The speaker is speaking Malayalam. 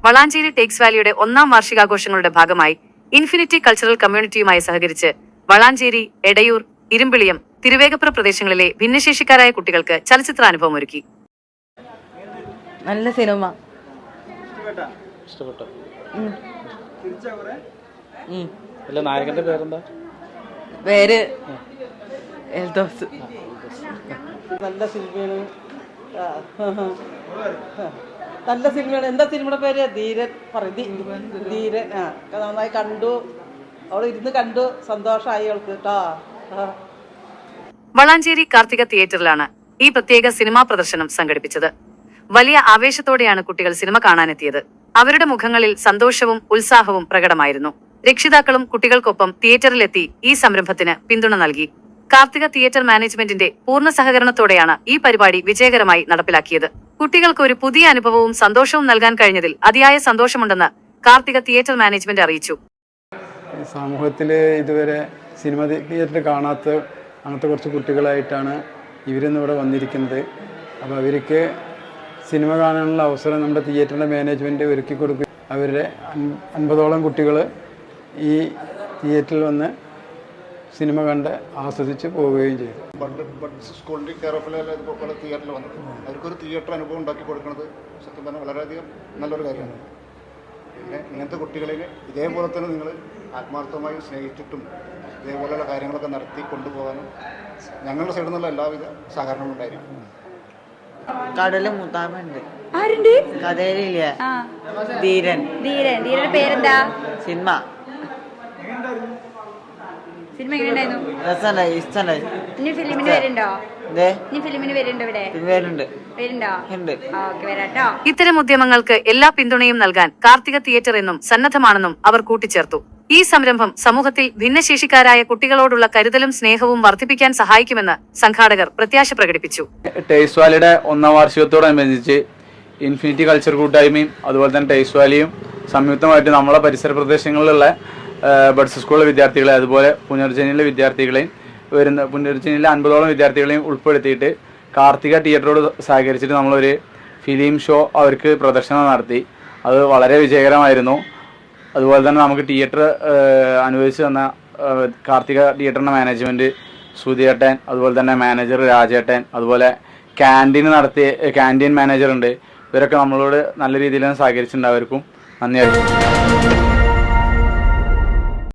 വളാഞ്ചേരി ടേക്സ് വാലിയുടെ 1ാം വാർഷികാഘോഷങ്ങളുടെ ഭാഗമായി ഇൻഫിനിറ്റി കൾച്ചറൽ കമ്മ്യൂണിറ്റിയുമായി സഹകരിച്ച് വളാഞ്ചേരി, എടയൂർ, ഇരുമ്പിളിയം, തിരുവേഗപ്പുറ പ്രദേശങ്ങളിലെ ഭിന്നശേഷിക്കാരായ കുട്ടികൾക്ക് ചലച്ചിത്രാനുഭവം ഒരുക്കി. നല്ല സിനിമ നായകന്റെ പേരെന്താ? പേര് എൽദോസ്. നല്ല സിനിമയാണ്. നല്ല സിനിമയാണ്. എന്താ സിനിമയുടെ പേര്? ധീരൻ. ധീരൻ. നന്നായി കണ്ടു. അവൾ ഇരുന്ന് കണ്ടു. സന്തോഷമായി അവൾക്ക് കേട്ടോ. വളാഞ്ചേരി കാർത്തിക തിയേറ്ററിലാണ് ഈ പ്രത്യേക സിനിമാ പ്രദർശനം സംഘടിപ്പിച്ചത്. വലിയ ആവേശത്തോടെയാണ് കുട്ടികൾ സിനിമ കാണാനെത്തിയത്. അവരുടെ മുഖങ്ങളിൽ സന്തോഷവും ഉത്സാഹവും പ്രകടമായിരുന്നു. രക്ഷിതാക്കളും കുട്ടികൾക്കൊപ്പം തിയേറ്ററിലെത്തി ഈ സംരംഭത്തിന് പിന്തുണ നൽകി. കാർത്തിക തിയേറ്റർ മാനേജ്മെന്റിന്റെ പൂർണ്ണ സഹകരണത്തോടെയാണ് ഈ പരിപാടി വിജയകരമായി നടപ്പിലാക്കിയത്. കുട്ടികൾക്ക് ഒരു പുതിയ അനുഭവവും സന്തോഷവും നൽകാൻ കഴിഞ്ഞതിൽ അതിയായ സന്തോഷമുണ്ടെന്ന് കാർത്തിക തിയേറ്റർ മാനേജ്മെന്റ് അറിയിച്ചു. സമൂഹത്തിൽ ഇതുവരെ സിനിമ തിയേറ്റർ കാണാത്ത അങ്ങനത്തെ കുറച്ച് കുട്ടികളായിട്ടാണ് ഇവരിന്ന് ഇവിടെ വന്നിരിക്കുന്നത്. അപ്പോൾ അവർക്ക് സിനിമ കാണാനുള്ള അവസരം നമ്മുടെ തിയേറ്ററിൻ്റെ മാനേജ്മെൻറ്റ് ഒരുക്കി കൊടുക്കും. അവരുടെ 50ഓളം കുട്ടികൾ ഈ തിയേറ്ററിൽ വന്ന് സിനിമ കണ്ട് ആസ്വദിച്ച് പോവുകയും ചെയ്തു. സ്കൂളിൻ്റെ കെയർ ഓഫിലെ തിയേറ്ററിൽ വന്നു അവർക്കൊരു തിയേറ്റർ അനുഭവം ഉണ്ടാക്കി കൊടുക്കുന്നത് സത്യം പറഞ്ഞാൽ വളരെയധികം നല്ലൊരു കാര്യമാണ്. പിന്നെ ഇങ്ങനത്തെ കുട്ടികളെ ഇതേപോലെ തന്നെ നിങ്ങൾ ആത്മാർത്ഥമായി സ്നേഹിച്ചിട്ടും ഇതേപോലെയുള്ള കാര്യങ്ങളൊക്കെ നടത്തി കൊണ്ടുപോകാനും ഞങ്ങളുടെ സൈഡിൽ നിന്നുള്ള എല്ലാവിധ സഹകരണവും ഉണ്ടായിരിക്കും. കടല് മുത്താമുണ്ട്. ആരുണ്ട്? കഥയിലില്ല. ധീരൻ. ധീരന്റെ പേരെന്താ? സിനിമ എങ്ങനെയുണ്ടായിരുന്നു? രസമുണ്ടായി, ഇഷ്ടമുണ്ടായി. ഇനി ഫിലിമിന് വരുന്നുണ്ടോ? ഫിലിമിന് വരുന്നുണ്ടോ? ഇവിടെ വരുന്നുണ്ടോ? ഓക്കെ, വരാട്ടോ. ഇത്തരം ഉദ്യമങ്ങൾക്ക് എല്ലാ പിന്തുണയും നൽകാൻ കാർത്തിക തിയേറ്റർ എന്നും സന്നദ്ധമാണെന്നും അവർ കൂട്ടിച്ചേർത്തു. ഈ സംരംഭം സമൂഹത്തിൽ ഭിന്നശേഷിക്കാരായ കുട്ടികളോടുള്ള കരുതലും സ്നേഹവും വർദ്ധിപ്പിക്കാൻ സഹായിക്കുമെന്ന് സംഘാടകർ പ്രത്യാശ പ്രകടിപ്പിച്ചു. ടേക്സ് വാലിയുടെ 1ാം വാർഷികത്തോടനുബന്ധിച്ച് ഇൻഫിനിറ്റി കൾച്ചർ കൂട്ടായ്മയും അതുപോലെ തന്നെ ടേക്സ് വാലിയും സംയുക്തമായിട്ട് നമ്മളെ പരിസര പ്രദേശങ്ങളിലുള്ള ബഡ്സ് സ്കൂളിലെ വിദ്യാർത്ഥികളെ അതുപോലെ പുനർജനിയിലെ വിദ്യാർത്ഥികളെയും പുനർജനിയിലെ 50ഓളം വിദ്യാർത്ഥികളെയും ഉൾപ്പെടുത്തിയിട്ട് കാർത്തിക തിയേറ്ററോട് സഹകരിച്ചിട്ട് നമ്മളൊരു ഫിലിം ഷോ അവർക്ക് പ്രദർശനം നടത്തി. അത് വളരെ വിജയകരമായിരുന്നു. അതുപോലെ തന്നെ നമുക്ക് തിയേറ്റർ അനുവദിച്ചു തന്ന കാർത്തിക തിയേറ്ററിൻ്റെ മാനേജ്മെൻറ്റ് സുധിയേട്ടൻ, അതുപോലെ തന്നെ മാനേജർ രാജേട്ടൻ, അതുപോലെ ക്യാൻറ്റീൻ മാനേജറുണ്ട്. ഇവരൊക്കെ നമ്മളോട് നല്ല രീതിയിൽ സഹകരിച്ചിട്ടുണ്ട്. അവർക്കും നന്ദി അറിയിക്കുന്നു.